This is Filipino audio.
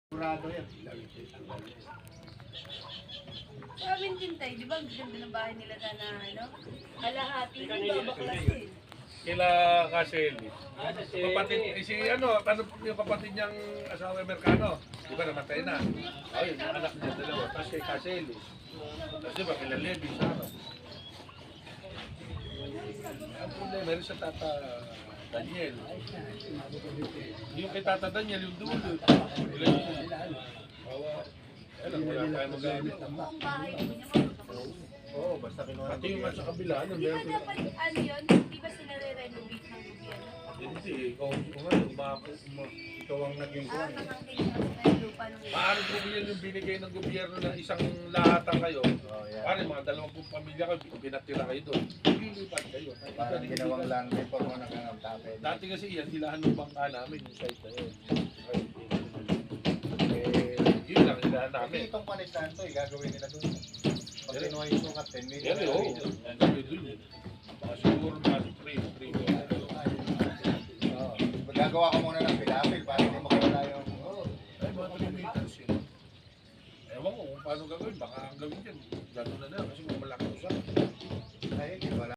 Sigurado yan. Sabi din tayo, di ba? Ang ganda ng bahay nila na ano? Kalahati, di ba? Baklasin. Kila Kaseli. Kapatid, si ano yung kapatid niyang asawa Amerikano. Di ba namatay na? Ayun, yung anak niya dalawa. Tapos kay Kaseli. Tapos di ba, kila Levi, Sara. Ang problema, meron sa Tata Daniel. Yung kay Tata Daniel, yung dulo. Alam, wala tayo magamit. Buong bahay po niya magkakasya. Oo, basta kinuha. Pati yung sa kabila, ano, Di ba meron. dapat ano yun? Di ba sila re-renovate ng gobyerno? Hindi, ikaw Ikaw ang naging kuhan. Nakangking sa yung lupa nung paano po yan yung binigay ng gobyerno na isang lahatan kayo? Oh, yeah. Paano mga 20 pamilya kayo, binatira kayo doon. Lilipat kayo. Parang ginawang lang before mo nakangaptapin. Dati kasi yan, hilahan ng bangka namin yung site na yun. Yun lang, hilahan namin. Itong panitan to, gagawin nila doon. Pag kinuha yung sukat, 10 million. Yan oo. Ang dami doon yun. Mga siguro mga 3 million. Gagawa ka muna ng pilapil para hindi makawala yung... Ay, mga 3 meters yun. Ewan ko kung paano gagawin. Baka ang gawin dyan. Gano'n na kasi kung malaki usapan. Ay, di ba?